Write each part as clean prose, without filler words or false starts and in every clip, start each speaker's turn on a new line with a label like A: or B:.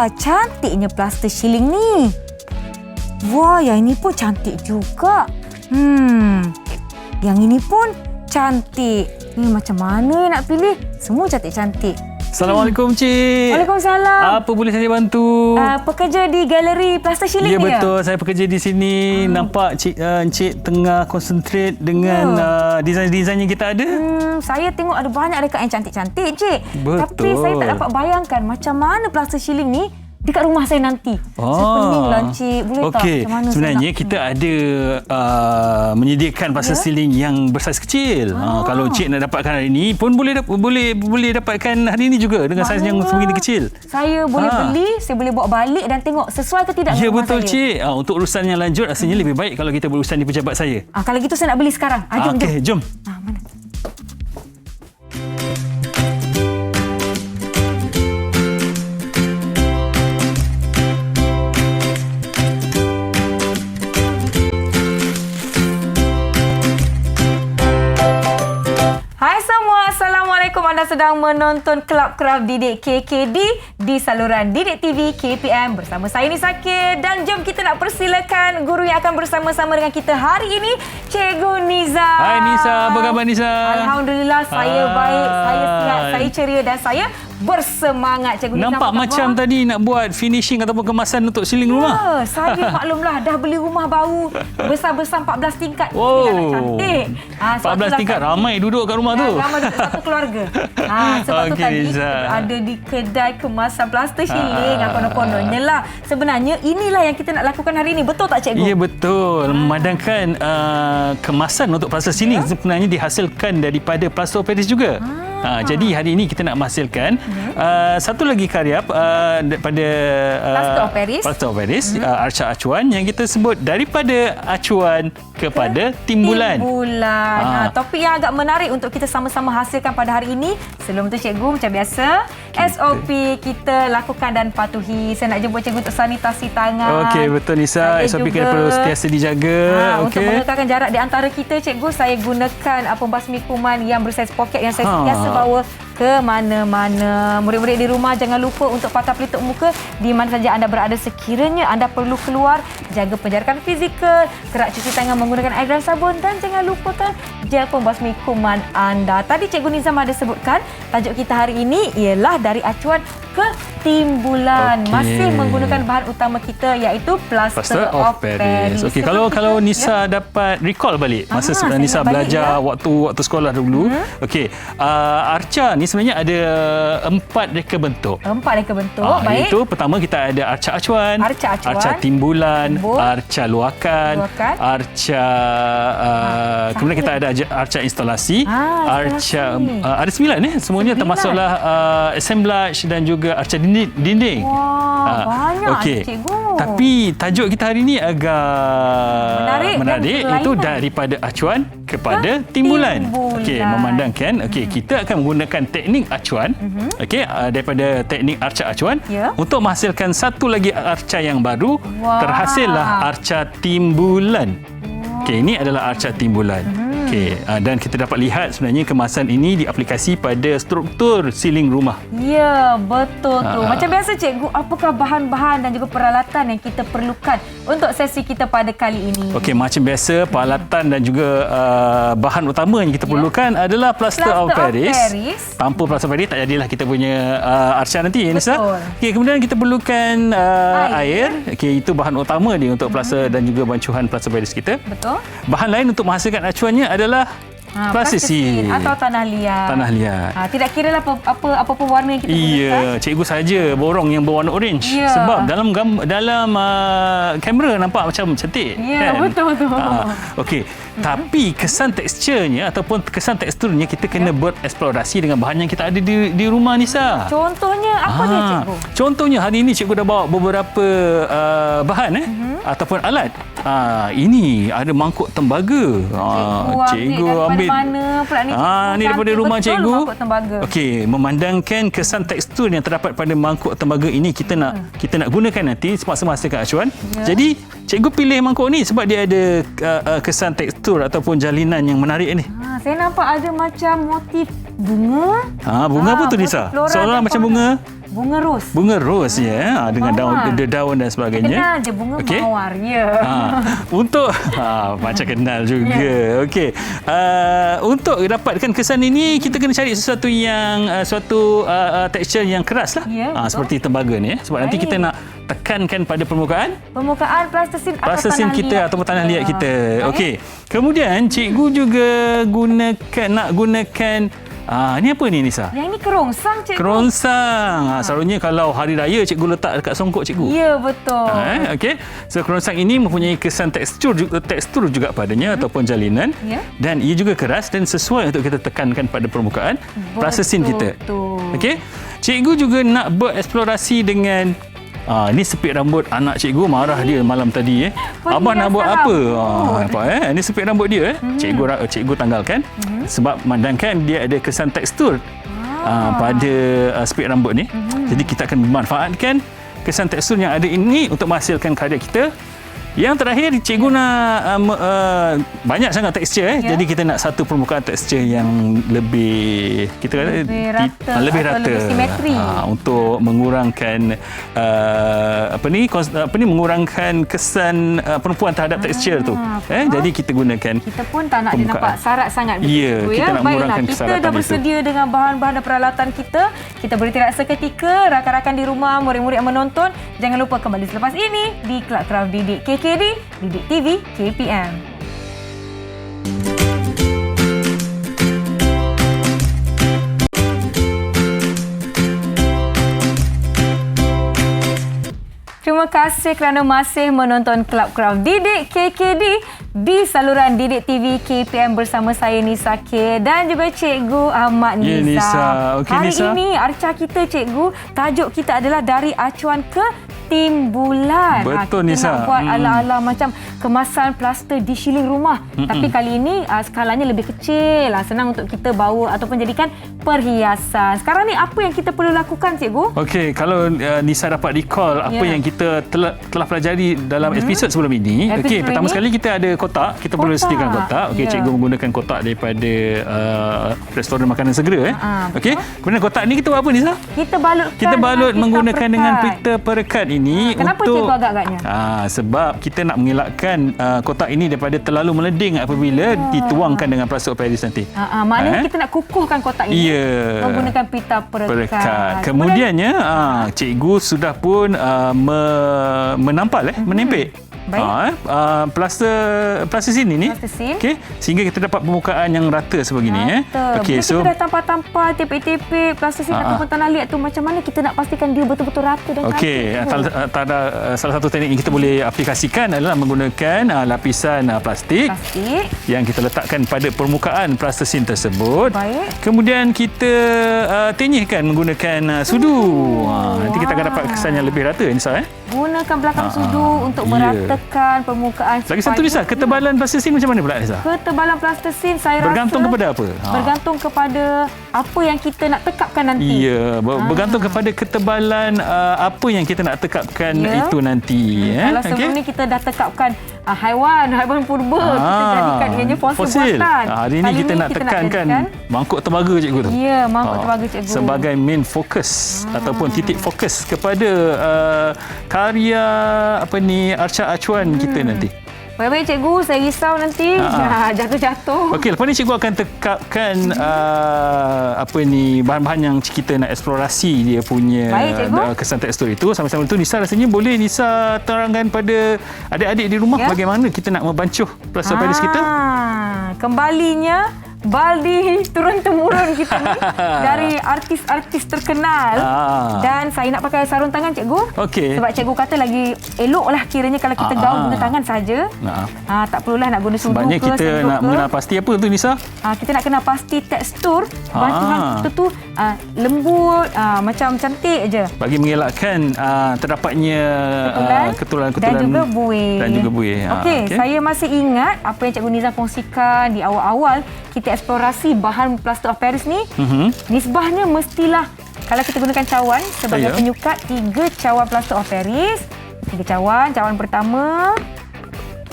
A: Wah, cantiknya plaster shilling ni. Wah, yang ini pun cantik juga. Yang ini pun cantik. Ni macam mana nak pilih? Semua cantik-cantik.
B: Assalamualaikum, Cik.
A: Waalaikumsalam.
B: Apa boleh saya bantu?
A: Pekerja di galeri plaster shilling
B: ya,
A: ni?
B: Ya, betul. Saya pekerja di sini. Nampak Cik tengah concentrate dengan desain-desain yang kita ada.
A: Saya tengok ada banyak dekat yang cantik-cantik, Cik.
B: Betul.
A: Tapi saya tak dapat bayangkan macam mana plaster shilling ni dekat rumah saya nanti. Saya peninglah, Cik. Boleh tak? Macam mana
B: sebenarnya kita ada menyediakan plaster shilling yang bersaiz kecil. Kalau Cik nak dapatkan hari ini pun boleh dapatkan hari ini juga dengan saiz yang sebegini kecil.
A: Saya boleh beli, saya boleh bawa balik dan tengok sesuai ke tidak
B: ya,
A: dengan rumah
B: betul,
A: saya.
B: Cik. Untuk urusan yang lanjut rasanya lebih baik kalau kita berurusan di pejabat saya.
A: Kalau gitu saya nak beli sekarang. Jom,
B: Okey, jom.
A: Mana? Assalamualaikum, anda sedang menonton Club Craft Didik KKD di saluran Didik TV KPM bersama saya Nisa K. Dan jom kita nak persilakan guru yang akan bersama-sama dengan kita hari ini, Cikgu Niza.
B: Hai Nisa, apa khabar Nisa?
A: Alhamdulillah, saya baik, saya sihat, saya ceria dan saya bersemangat, Cikgu Niza.
B: Nampak macam tadi nak buat finishing ataupun kemasan untuk siling rumah.
A: Saya maklumlah dah beli rumah baru besar-besar 14 tingkat.
B: Wow.
A: Cantik.
B: 14 tingkat, ramai duduk kat rumah tu.
A: Ramai duduk satu keluarga. Sebab tu tadi ada di kedai kemasan plaster shilling. Konon-kononnya lah. Sebenarnya inilah yang kita nak lakukan hari ini. Betul tak, Cikgu?
B: Ya, betul. Memandangkan kemasan untuk plaster shilling sebenarnya dihasilkan daripada plaster of Paris juga. Jadi hari ini kita nak menghasilkan satu lagi karya daripada plaster of Paris, arca acuan yang kita sebut daripada acuan kepada timbulan.
A: Topik yang agak menarik untuk kita sama-sama hasilkan pada hari ini. Sebelum tu, Cikgu, macam biasa, SOP kita lakukan dan patuhi. Saya nak jemput Cikgu untuk sanitasi tangan.
B: Okey, betul Nisa. SOP kita perlu sentiasa dijaga.
A: Untuk mengekalkan jarak di antara kita, Cikgu, saya gunakan pembasmi kuman yang bersaiz poket yang saya sentiasa bawa ke mana-mana. Murid-murid di rumah jangan lupa untuk patah pelitup muka di mana saja anda berada. Sekiranya anda perlu keluar, jaga penjarakan fizikal, kerak cuci tangan menggunakan air dan sabun dan jangan lupakan gel pembasmi kuman anda. Tadi Cikgu Nizam ada sebutkan tajuk kita hari ini ialah dari acuan ke timbulan. Masih menggunakan bahan utama kita iaitu plaster of Paris.
B: Okey, kalau Nisa dapat recall balik masa sebenarnya Nisa belajar waktu sekolah dulu. Okey, arca ni sebenarnya ada 4 reka bentuk.
A: 4 reka bentuk. Baik.
B: Itu pertama kita ada arca acuan, arca timbulan, arca luakan, arca kemudian kita ada arca instalasi, arca ada 9 semuanya termasuklah assemblage dan juga arca dinding.
A: Wah, banyak Cikgu.
B: Tapi tajuk kita hari ini agak menarik iaitu daripada acuan kepada timbulan. Okey, memandangkan kita akan menggunakan teknik acuan daripada teknik arca acuan untuk menghasilkan satu lagi arca yang baru. Terhasillah arca timbulan. Okey, ini adalah arca timbulan. Okey, dan kita dapat lihat sebenarnya kemasan ini diaplikasi pada struktur siling rumah.
A: Ya, betul tu. Macam biasa, Cikgu, apakah bahan-bahan dan juga peralatan yang kita perlukan untuk sesi kita pada kali ini?
B: Okey, macam biasa, peralatan dan juga bahan utama yang kita perlukan adalah plaster of Paris. Tanpa plaster of Paris tak jadilah kita punya arca nanti, Nisa. Okey, kemudian kita perlukan air. Okey, itu bahan utama dia untuk plaster dan juga bancuhan plaster of Paris kita.
A: Betul.
B: Bahan lain untuk menghasilkan acuannya adalah plastik
A: atau tanah liat. Tidak kira lah apa pun warna yang kita gunakan.
B: Ya, cikgu saja borong yang berwarna orange. Sebab dalam kamera nampak macam cantik.
A: Ya, kan? Betul.
B: Okey, tapi kesan teksturnya ataupun kesan teksturnya kita kena bereksplorasi dengan bahan yang kita ada di rumah, Nisa.
A: Contohnya apa dia, Cikgu?
B: Contohnya hari ini cikgu dah bawa beberapa bahan ataupun alat. Ini ada mangkuk tembaga. Cikgu ambil mana pula ni? Ni daripada rumah cikgu. Okey, memandangkan kesan tekstur yang terdapat pada mangkuk tembaga ini kita nak gunakan nanti semasa menghasilkan acuan. Jadi cikgu pilih mangkuk ni sebab dia ada kesan tekstur ataupun jalinan yang menarik ni.
A: Saya nampak ada macam motif bunga.
B: Bunga apa tu, Nisa? Seolah macam bunga.
A: Bunga ros.
B: Bunga ros ya, dengan daun dan sebagainya.
A: Kenal je bunga mawar ya.
B: Untuk macam kenal juga. Okey. Untuk dapatkan kesan ini kita kena cari sesuatu yang tekstur yang keras lah.
A: Ya,
B: seperti tembaga ni sebab nanti kita nak tekankan pada permukaan plastisin kita ataupun tanah liat kita. Okey. Kemudian cikgu juga gunakan ni apa ni Nisa?
A: Yang ni kerongsang cikgu.
B: Kerongsang. Selalunya kalau hari raya cikgu letak dekat songkok cikgu.
A: Ya, betul.
B: Okey. So kerongsang ini mempunyai kesan tekstur juga padanya ataupun jalinan.
A: Ya.
B: Dan ia juga keras dan sesuai untuk kita tekankan pada permukaan plastisin kita. Okey. Cikgu juga nak bereksplorasi dengan ni sepit rambut anak cikgu, marah dia malam tadi. Abang nak buat apa? Ni sepit rambut dia. Cikgu tanggalkan sebab memandangkan dia ada kesan tekstur pada sepit rambut ni. Jadi kita akan memanfaatkan kesan tekstur yang ada ini untuk menghasilkan karya kita. Yang terakhir, cikgu nak banyak sangat tekstur. Jadi kita nak satu permukaan tekstur yang lebih lebih rata
A: simetri
B: untuk mengurangkan mengurangkan kesan perempuan terhadap tekstur tu. Jadi kita gunakan.
A: Kita pun tak nak dia nampak sarat sangat begitu.
B: Kita nak mengurangkan
A: Kita
B: kesaratan
A: dah bersedia dengan bahan-bahan dan peralatan kita. Kita beristirahat seketika. Rakan-rakan di rumah, murid-murid yang menonton, jangan lupa kembali selepas ini di Kelab Kraft Didik KKD, Didik TV KPM. Terima kasih kerana masih menonton Kelab Kraft Didik KKD di saluran Didik TV KPM bersama saya Nisa K dan juga Cikgu Ahmad Nisa.
B: Nisa. Okay,
A: hari
B: Nisa.
A: ini arca kita Cikgu, tajuk kita adalah dari acuan ke timbulan.
B: Betul,
A: kita
B: Nisa.
A: Nak buat ala-ala macam kemasan plaster di shilling rumah. Tapi kali ini skalanya lebih kecil. Senang untuk kita bawa ataupun jadikan perhiasan. Sekarang ni apa yang kita perlu lakukan Cikgu?
B: Okey, kalau Nisa dapat recall apa yang kita telah pelajari dalam episod sebelum ini. Okey, pertama sekali kita ada kotak. Kita perlu sediakan kotak. Okey, cikgu menggunakan kotak daripada restoran makanan segera. Okey, kemudian kotak ni kita buat apa Nisa? Kita balut menggunakan dengan pita perekat ini.
A: Kenapa
B: untuk
A: cikgu agak-agaknya?
B: Sebab kita nak mengelakkan kotak ini daripada terlalu meleding apabila dituangkan dengan plastik Paris nanti.
A: Maknanya kita nak kukuhkan kotak ini menggunakan pita perekat.
B: Kemudiannya cikgu sudah pun menempel plastisin ini okey, sehingga kita dapat permukaan yang rata sebegini.
A: Okey, so kita dah tampal-tampal tipik-tipik plastisin ataupun tanah liat tu, macam mana kita nak pastikan dia betul-betul rata dan
B: okey, salah satu teknik yang kita boleh aplikasikan adalah menggunakan lapisan plastik yang kita letakkan pada permukaan plastisin tersebut. Kemudian kita tenyihkan menggunakan sudu. Nanti kita akan dapat kesan yang lebih rata Nisa.
A: Gunakan belakang sudu untuk meratakan permukaan.
B: Lagi satu Nisa, ketebalan plastisin macam mana pula Nisa?
A: Ketebalan plastisin saya
B: bergantung kepada apa?
A: Bergantung kepada apa yang kita nak tekapkan nanti.
B: Bergantung kepada ketebalan apa yang kita nak tekapkan itu nanti.
A: Kalau sebelum ni kita dah tekapkan haiwan purba, kita jadikan ianya fosil buatan.
B: Hari ini kita nak tekankan mangkuk tembaga cikgu tu.
A: Ya, mangkuk tembaga cikgu.
B: Sebagai main fokus ataupun titik fokus kepada karya arca acuan kita nanti.
A: Baik-baik cikgu, saya risau nanti jatuh-jatuh.
B: Okey, lepas ni cikgu akan tekapkan bahan-bahan yang kita nak eksplorasi dia punya kesan tekstur itu. Sama-sama itu Nisa rasanya boleh Nisa terangkan pada adik-adik di rumah bagaimana kita nak membancuh plaster Paris kita.
A: Kembalinya baldi turun-temurun kita ni dari artis-artis terkenal. Dan saya nak pakai sarung tangan cikgu. Sebab cikgu kata lagi eloklah kiranya kalau kita gaul guna tangan saja. Tak perlulah nak guna sudu.
B: Sebabnya kita nak mengenal pasti apa tu Nisa?
A: Kita nak kenal pasti tekstur bancuhan kita tu lembut, macam cantik je.
B: Bagi mengelakkan terdapatnya ketulan-ketulan
A: dan juga buih. Okey, saya masih ingat apa yang cikgu Niza kongsikan di awal-awal kita eksplorasi bahan plaster of Paris ni. Nisbahnya mestilah kalau kita gunakan cawan sebagai penyukat 3 cawan plaster of Paris. 3 cawan. Cawan pertama,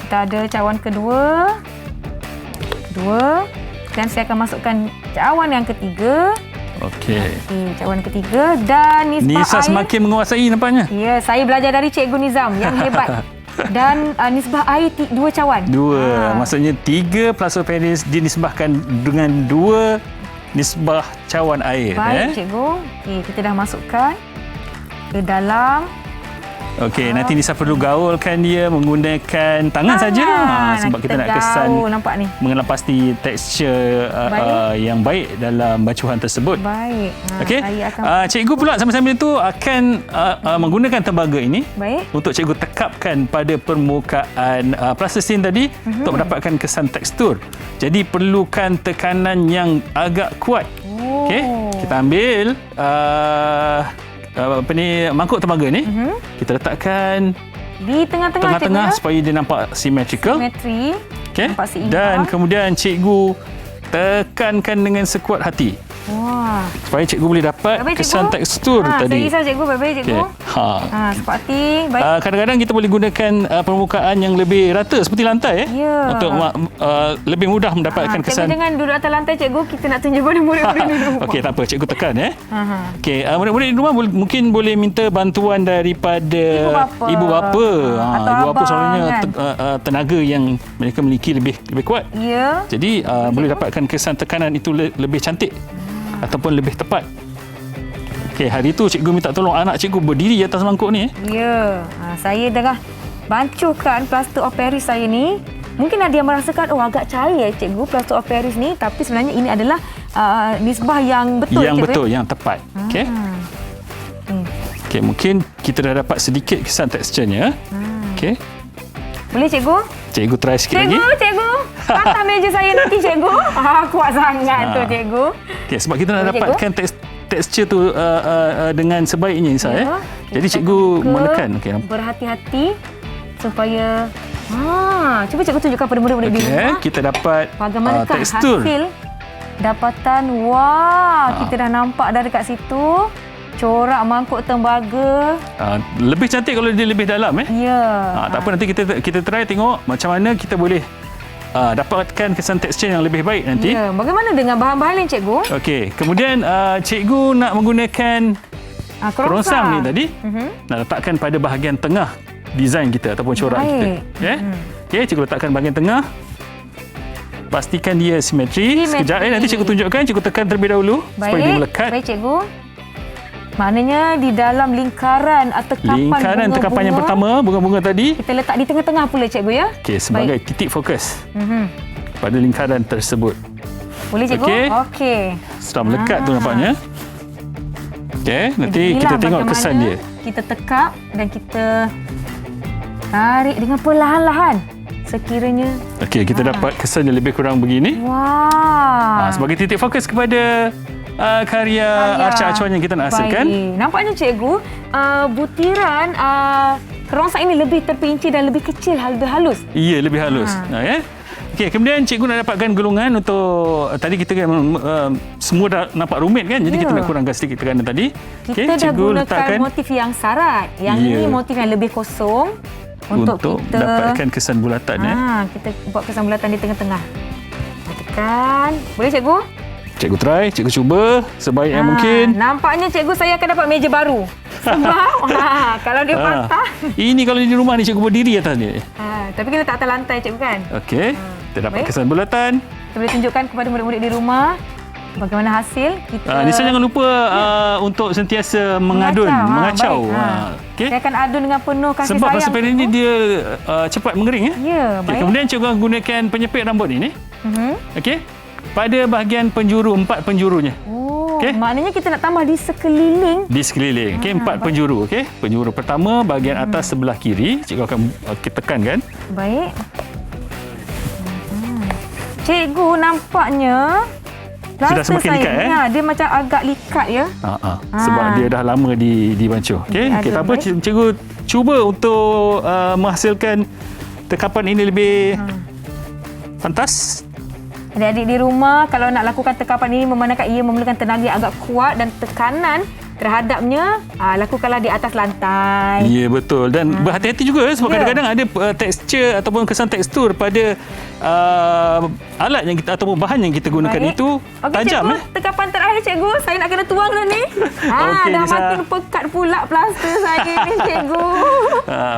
A: kita ada cawan kedua, dan saya akan masukkan cawan yang ketiga.
B: Okey.
A: Cawan ketiga dan nisbah
B: Nisa
A: air.
B: semakin menguasai nampaknya.
A: Ya, saya belajar dari Cikgu Nizam yang hebat. Dan nisbah air 2 cawan.
B: 2. Maksudnya 3 plastopenis dinisbahkan dengan 2 nisbah cawan air.
A: Baik, Cikgu. Okey, kita dah masukkan ke dalam.
B: Okey, nanti Nisa perlu gaulkan dia menggunakan tangan saja. Sebab kita nak kesan
A: nampak ni.
B: mengenal pasti tekstur yang baik dalam bacuhan tersebut.
A: Baik.
B: Okey. Cikgu pula sama-sama itu akan menggunakan tembaga ini untuk cikgu tekapkan pada permukaan plastisine tadi untuk mendapatkan kesan tekstur. Jadi perlukan tekanan yang agak kuat. Okey, kita ambil mangkuk tembaga ni. Kita letakkan
A: di tengah-tengah
B: supaya dia nampak symmetrical.
A: Simetri.
B: Okey. Dan kemudian cikgu tekankan dengan sekuat hati.
A: Wah.
B: Supaya cikgu boleh dapat kesan tekstur tadi.
A: Saya risau cikgu, baik-baik cikgu. Seperti baik.
B: Kadang-kadang kita boleh gunakan permukaan yang lebih rata seperti lantai untuk lebih mudah mendapatkan kesan.
A: Cikgu jangan duduk atas lantai cikgu, kita nak tunjuk pada murid-murid di rumah.
B: Okey, tak apa, cikgu tekan Okey, murid-murid di rumah mungkin boleh minta bantuan daripada ibu bapa. Ibu bapa selalunya tenaga yang mereka miliki lebih kuat.
A: Ya.
B: Jadi boleh dapatkan kesan tekanan itu lebih cantik ataupun lebih tepat. Okey, hari tu cikgu minta tolong anak cikgu berdiri atas mangkuk ni.
A: Ya. Saya dah bancuhkan plaster of Paris saya ni. Mungkin ada yang merasakan agak cair cikgu plaster of Paris ni, tapi sebenarnya ini adalah nisbah yang betul.
B: Yang betul, yang tepat. Okey. Okey, mungkin kita dah dapat sedikit kesan teksturnya. Okey.
A: Boleh cikgu?
B: Cikgu try sikit lagi.
A: Cikgu. Patah meja saya nanti cikgu. Kuat sangat tu cikgu.
B: Okey, sebab kita nak dapatkan tekstur tu dengan sebaiknya Nisa Jadi cikgu menekan. Okey.
A: Berhati-hati supaya cuba cikgu tunjukkan pada murid-murid di rumah.
B: Kita dapat
A: bagaimana
B: tekstur.
A: Hasil dapatan. Kita dah nampak dah dekat situ. Corak mangkuk tembaga.
B: Lebih cantik kalau dia lebih dalam
A: Ya.
B: Tak apa, nanti kita try tengok macam mana kita boleh dapatkan kesan tekstur yang lebih baik nanti.
A: Ya. Bagaimana dengan bahan-bahan lain cikgu?
B: Okey, kemudian cikgu nak menggunakan kerongsang ni tadi. Nak letakkan pada bahagian tengah design kita ataupun corak kita. Okey, cikgu letakkan bahagian tengah. Pastikan dia simetri. Sekejap nanti cikgu tunjukkan, cikgu tekan terlebih dahulu supaya dia melekat.
A: Baik cikgu. Maknanya di dalam lingkaran
B: tekapan yang pertama, bunga-bunga tadi.
A: Kita letak di tengah-tengah pula cikgu ya.
B: Okey, sebagai titik fokus pada lingkaran tersebut.
A: Boleh cikgu? Okey.
B: Sudah melekat tu nampaknya. Okey, nanti kita tengok kesan dia.
A: Kita tekap dan kita tarik dengan perlahan-lahan. Sekiranya.
B: Okey, kita dapat kesan yang lebih kurang begini.
A: Wah.
B: Sebagai titik fokus kepada karya arca acuan yang kita nak hasilkan.
A: Nampaknya cikgu, butiran kerongsang ini lebih terperinci dan lebih kecil, lebih halus.
B: Ya, lebih halus. Okey, kemudian cikgu nak dapatkan golongan untuk tadi kita semua dah nampak rumit kan, jadi kita nak kurangkan sedikit tekanan tadi.
A: Kita dah gunakan motif yang sarat. Yang ini motif yang lebih kosong untuk kita
B: dapatkan kesan bulatan.
A: Kita buat kesan bulatan di tengah-tengah. Tekan. Boleh cikgu?
B: Cikgu try, cikgu cuba sebaik yang mungkin.
A: Nampaknya cikgu saya akan dapat meja baru. Sebab kalau dia patah.
B: Ini kalau di rumah ni cikgu berdiri atas ni.
A: Tapi kena tak atas lantai cikgu kan?
B: Okey. Kita dapat kesan bulatan.
A: Kita boleh tunjukkan kepada murid-murid di rumah bagaimana hasil kita.
B: Nisa jangan lupa untuk sentiasa mengacau.
A: Okay. Saya akan adun dengan penuh kasih sayang.
B: Sebab plastopenis ni dia cepat mengering.
A: Ya, baik.
B: Kemudian cikgu gunakan penyepit rambut ini. Okey. Pada bahagian penjuru, 4 penjurunya.
A: Maknanya kita nak tambah di sekeliling.
B: Di sekeliling. Okey, 4 penjuru. Okey. Penjuru pertama bahagian atas sebelah kiri, cikgu akan tekan kan.
A: Baik. Cikgu nampaknya
B: sudah semakin likat
A: dia macam agak likat ya.
B: Sebab dia dah lama dibancuh. Okey, tak apa, cikgu cuba untuk menghasilkan tekapan ini lebih pantas.
A: Adik-adik di rumah kalau nak lakukan tekapan ini memandangkan ia memerlukan tenaga yang agak kuat dan tekanan terhadapnya, lakukanlah di atas lantai.
B: Ya, betul. Dan berhati-hati juga sebab kadang-kadang ada tekstur ataupun kesan tekstur pada alat yang kita ataupun bahan yang kita gunakan itu tajam.
A: Cikgu, tekapan terakhir cikgu, saya nak kena tuang dah ni. Dah makin pekat pula plaster saya ni cikgu.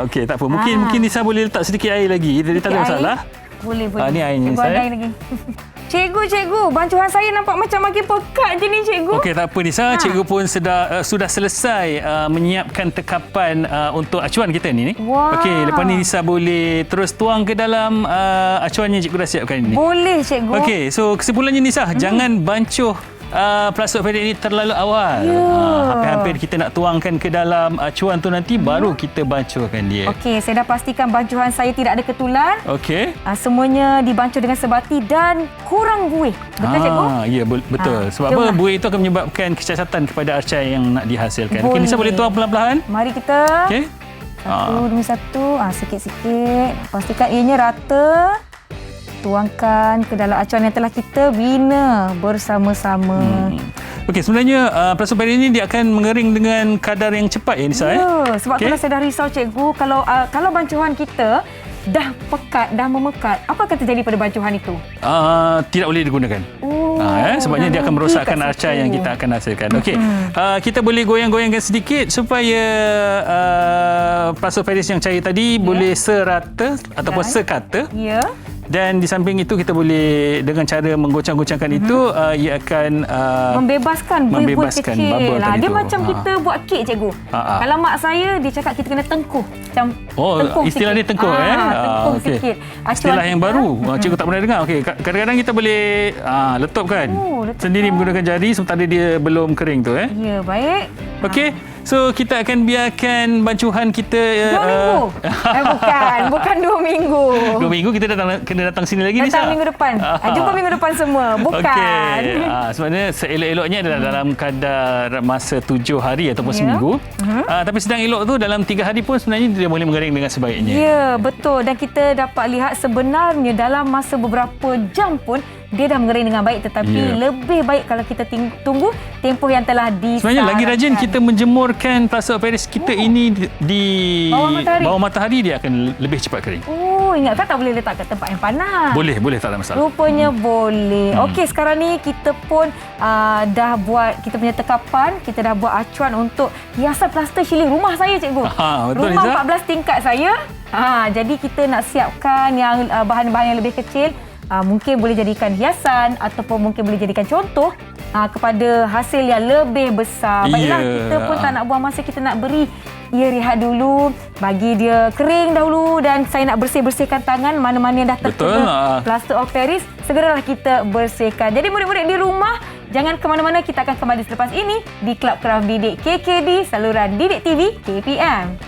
B: Okey, tak apa. Mungkin Nisa boleh letak sedikit air lagi. Jadi tak ada masalah.
A: Boleh.
B: Ni airnya
A: cikgu, ada air lagi. Cikgu, bancuhan saya nampak macam makin pekat je ni cikgu.
B: Okey, tak apa Nisa. Cikgu pun sudah selesai menyiapkan tekapan untuk acuan kita ni.
A: Wow.
B: Okey, lepas ni Nisa boleh terus tuang ke dalam acuan yang cikgu dah siapkan ini.
A: Boleh cikgu.
B: Okey, so kesimpulannya Nisa, jangan bancuh plastik operet ini terlalu awal. Hampir-hampir kita nak tuangkan ke dalam acuan tu nanti baru kita bancuhkan dia.
A: Okey, saya dah pastikan bancuhan saya tidak ada ketulan.
B: Okey.
A: Semuanya dibancuh dengan sebati dan kurang buih. Betul cikgu?
B: Ya, betul. Sebab apa? Buih itu akan menyebabkan kecacatan kepada arcai yang nak dihasilkan. Okey, Nisa boleh tuang pelan-pelan?
A: Mari kita.
B: Okey.
A: Satu demi satu. Sikit-sikit. Pastikan ianya rata. Tuangkan ke dalam acuan yang telah kita bina bersama-sama.
B: Okey, sebenarnya plastik operet ini dia akan mengering dengan kadar yang cepat ya Nisa.
A: Sebab itulah saya dah risau cikgu, kalau bancuhan kita dah pekat, dah memekat, apa akan terjadi pada bancuhan itu?
B: Tidak boleh digunakan. Sebabnya dia akan merosakkan arcai yang kita akan hasilkan. Okey, kita boleh goyang-goyangkan sedikit supaya plastik operet yang cair tadi boleh serata ataupun sekata.
A: Ya.
B: Dan di samping itu kita boleh dengan cara menggoncang-goncangkan itu ia akan
A: membebaskan buih-buih kecil. Dia
B: itu.
A: macam kita buat kek cikgu. Kalau mak saya dia cakap kita kena tengkuh. Macam tengkuh
B: istilah dia tengkuh
A: tengkuh sikit.
B: Istilah yang baru. Cikgu tak pernah dengar. Okey, kadang-kadang kita boleh letupkan sendiri menggunakan jari sementara dia belum kering tu
A: Ya, baik.
B: Okey. So kita akan biarkan bancuhan kita
A: 2 minggu. Bukan 2 minggu.
B: 2 minggu kita kena datang sini lagi Nisa.
A: Datang minggu depan. Jumpa minggu depan semua. Bukan.
B: Okey. Sebenarnya seelok-eloknya adalah dalam kadar masa 7 hari ataupun seminggu. Tapi sedang elok tu dalam 3 hari pun sebenarnya dia boleh mengering dengan sebaiknya.
A: Ya, betul. Dan kita dapat lihat sebenarnya dalam masa beberapa jam pun dia dah mengering dengan baik, tetapi lebih baik kalau kita tunggu tempoh yang telah disarankan.
B: Sebenarnya lagi rajin kita menjemurkan plastik operet kita ini di bawah matahari, dia akan lebih cepat kering.
A: Ingatkan tak boleh letak kat tempat yang panas?
B: Boleh, tak ada masalah.
A: Rupanya boleh. Okey, sekarang ni kita pun dah buat kita punya tekapan, kita dah buat acuan untuk hiasan plaster ceiling rumah saya cikgu.
B: Betul,
A: rumah
B: Nisa?
A: 14 tingkat saya. Jadi kita nak siapkan yang bahan-bahan yang lebih kecil. Mungkin boleh jadikan hiasan ataupun mungkin boleh jadikan contoh kepada hasil yang lebih besar. Baiklah, kita pun tak nak buang masa, kita nak beri ia rehat dulu, bagi dia kering dahulu, dan saya nak bersihkan tangan mana-mana yang dah terkena plaster operet, segeralah kita bersihkan. Jadi murid-murid di rumah, jangan ke mana-mana, kita akan kembali selepas ini di Kelab Kraft Didik KKD, saluran Didik TV KPM.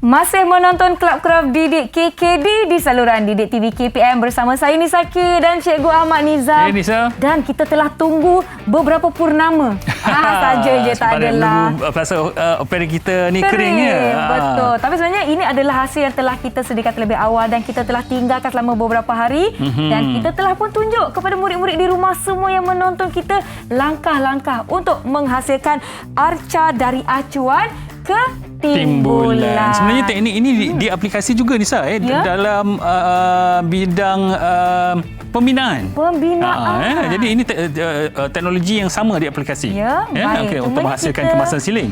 A: Masih menonton Kelab Kraft Didik KKD di saluran Didik TV KPM bersama saya Nisa K dan Cikgu Ahmad Nizam.
B: Nisa.
A: Dan kita telah tunggu beberapa purnama. Saja je, tak adalah.
B: Plastik operet kita ni keringnya.
A: Betul. Tapi sebenarnya ini adalah hasil yang telah kita sediakan terlebih awal dan kita telah tinggalkan selama beberapa hari. Dan kita telah pun tunjuk kepada murid-murid di rumah semua yang menonton kita langkah-langkah untuk menghasilkan arca dari acuan ke timbulan.
B: Sebenarnya teknik ini diaplikasi juga Nisa dalam bidang pembinaan. Jadi ini teknologi yang sama diaplikasi.
A: Baik.
B: Untuk menghasilkan kemasan siling.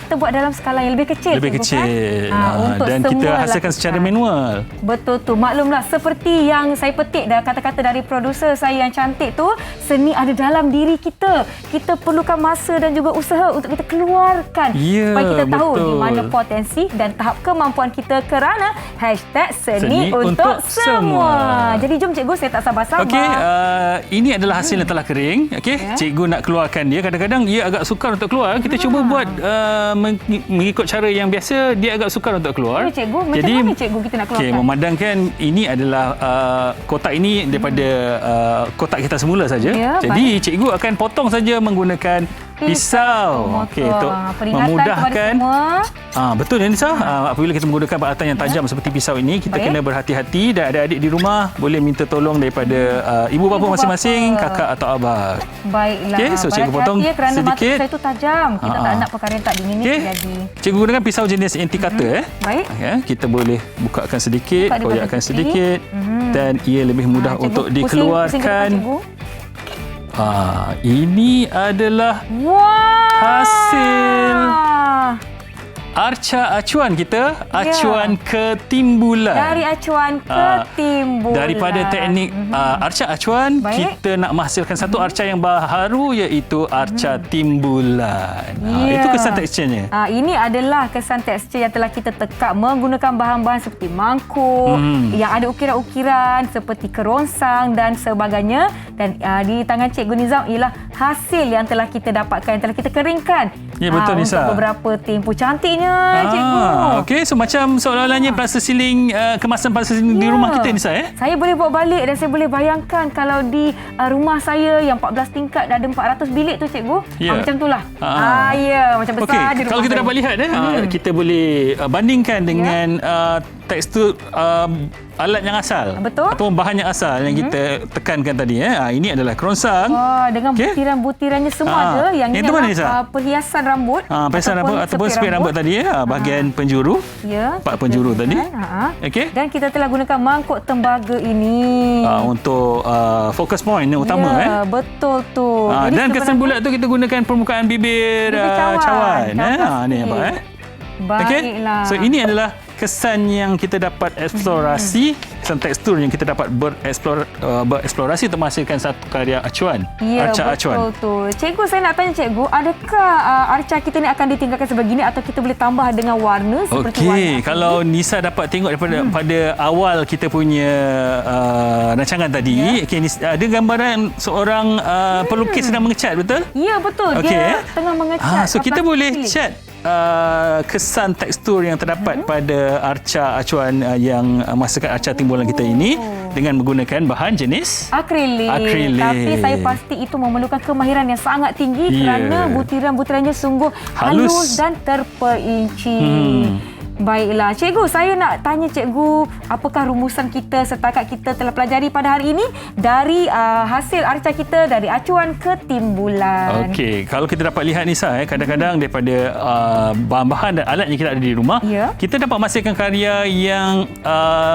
A: Kita buat dalam skala yang lebih kecil.
B: Untuk dan kita hasilkan secara manual.
A: Betul tu. Maklumlah, seperti yang saya petik kata-kata dari produser saya yang cantik tu, seni ada dalam diri kita. Kita perlukan masa dan juga usaha untuk kita keluarkan. Supaya kita tahu di mana potensi dan tahap kemampuan kita kerana #seni untuk semua. Jadi jom cikgu, saya tak sabar-sabar.
B: Okey, ini adalah hasil yang telah kering. Cikgu nak keluarkan dia. Kadang-kadang ia agak sukar untuk keluar. Kita cuba buat mengikut cara yang biasa, dia agak sukar untuk keluar.
A: Cikgu, macam mana cikgu kita nak keluarkan?
B: Memandangkan ini adalah kotak ini daripada kotak kita semula saja. Jadi cikgu akan potong saja menggunakan pisau. Okey, untuk memudahkan. Betul Nisa. Apabila kita menggunakan peralatan yang tajam seperti pisau ini, kita kena berhati-hati, dan adik-adik di rumah boleh minta tolong daripada ibu bapa masing-masing, kakak atau abang.
A: Baiklah.
B: Okey, so cikgu potong
A: kerana
B: sedikit.
A: Mata saya itu tajam. Kita tak nak perkara yang tak diingini terjadi.
B: Cikgu gunakan pisau jenis anti cutter.
A: Baik.
B: Kita boleh bukakan sedikit, koyakkan sedikit, dan ia lebih mudah untuk dikeluarkan. Ini adalah hasil arca acuan kita, acuan ketimbulan.
A: Dari acuan ketimbulan.
B: Daripada teknik arca acuan, kita nak menghasilkan satu arca yang baru, iaitu arca timbulan. Itu kesan teksturnya.
A: Ini adalah kesan tekstur yang telah kita tekak menggunakan bahan-bahan seperti mangkuk, yang ada ukiran-ukiran seperti kerongsang dan sebagainya. Dan di tangan Cikgu Nizam ialah hasil yang telah kita dapatkan, yang telah kita keringkan.
B: Ya, betul Nisa.
A: Untuk beberapa tempoh. Cantiknya, Cikgu.
B: Okey, so macam seolah-olahnya plaster ceiling, kemasan plaster ceiling di rumah kita Nisa.
A: Saya boleh bawa balik dan saya boleh bayangkan kalau di rumah saya yang 14 tingkat dah ada 400 bilik tu, Cikgu. Macam itulah. Macam besar di rumah.
B: Kalau kita dapat lihat, kita boleh bandingkan dengan tekstur alat yang asal.
A: Betul.
B: Atau bahan yang asal yang kita tekankan tadi. Ini adalah kerongsang.
A: Dengan butiran-butirannya semua ada. Yang ini adalah perhiasan rambut.
B: Perhiasan rambut ataupun spek rambut tadi. Bahagian penjuru. Empat penjuru tadi. Okey.
A: Dan kita telah gunakan mangkuk tembaga ini.
B: Untuk focus point yang utama.
A: Betul tu.
B: Dan kesan bulat tu kita gunakan permukaan bibir cawan. Ni nampak.
A: Baiklah.
B: So ini adalah kesan yang kita dapat eksplorasi, kesan tekstur yang kita dapat bereksplorasi untuk menghasilkan satu karya acuan. Arca acuan.
A: Betul tu. Cikgu, saya nak tanya Cikgu, adakah arca kita ni akan ditinggalkan sebegini atau kita boleh tambah dengan warna seperti warna?
B: Kalau Nisa dapat tengok daripada pada awal kita punya rancangan tadi, ada gambaran seorang pelukis sedang mengecat, betul?
A: Ya, betul. Dia tengah mengecat.
B: So kita boleh cat kesan tekstur yang terdapat pada arca acuan yang menghasilkan arca timbulan kita ini dengan menggunakan bahan jenis
A: akrilik. Tapi saya pasti itu memerlukan kemahiran yang sangat tinggi kerana butiran-butirannya sungguh halus dan terperinci. Baiklah, Cikgu, saya nak tanya Cikgu, apakah rumusan kita setakat kita telah pelajari pada hari ini dari hasil arca kita dari acuan ketimbulan?
B: Okey, kalau kita dapat lihat Nisa, kadang-kadang daripada bahan-bahan dan alat yang kita ada di rumah, kita dapat menghasilkan karya yang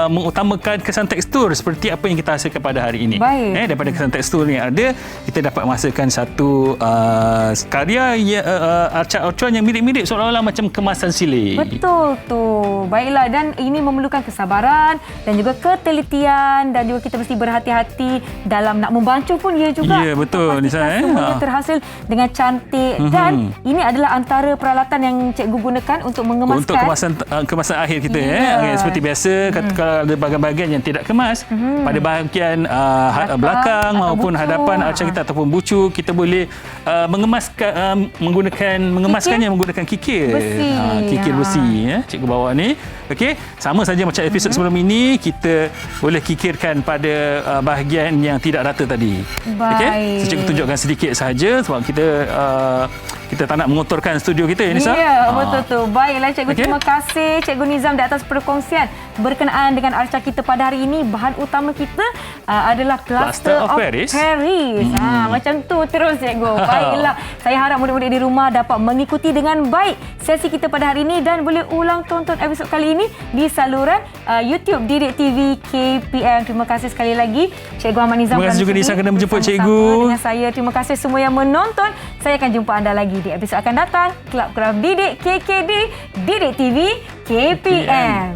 B: mengutamakan kesan tekstur seperti apa yang kita hasilkan pada hari ini. Daripada kesan tekstur yang ada, kita dapat menghasilkan satu karya arca acuan yang mirip-mirip seolah-olah macam kemasan siling.
A: Betul tu. Baiklah, dan ini memerlukan kesabaran dan juga ketelitian, dan juga kita mesti berhati-hati dalam nak membancuh pun ia juga.
B: Ya, betul Nisa.
A: Semuanya terhasil dengan cantik dan ini adalah antara peralatan yang Cikgu gunakan untuk mengemaskan.
B: Untuk kemasan akhir kita. Seperti biasa, kalau ada bahagian-bahagian yang tidak kemas, pada bahagian belakang maupun hadapan arca kita ataupun bucu, kita boleh mengemaskannya menggunakan kikir besi. Kikir besi. Cikgu bawa ni. Okey, sama saja macam episod sebelum ini, kita boleh kikirkan pada bahagian yang tidak rata tadi. Okey, cikgu tunjukkan sedikit sahaja sebab kita tak nak mengotorkan studio kita, Nisa.
A: Ya, betul tu. Baiklah Cikgu, terima kasih Cikgu Nizam di atas perkongsian berkenaan dengan arca kita pada hari ini. Bahan utama kita adalah plaster of Paris. Macam tu terus Cikgu. Baiklah, saya harap murid-murid di rumah dapat mengikuti dengan baik sesi kita pada hari ini dan boleh ulang tonton episod kali ini di saluran YouTube Didik TV KPM. Terima kasih sekali lagi Cikgu Ahmad Nizam.
B: Terima kasih juga Nisa kerana menjemput Cikgu.
A: Dengan saya, terima kasih semua yang menonton. Saya akan jumpa anda lagi di episod akan datang. Kelab Kraft Didik KKD, Didik TV KPM.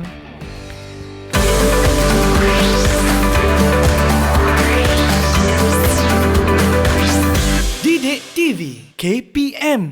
C: Didik TV KPM.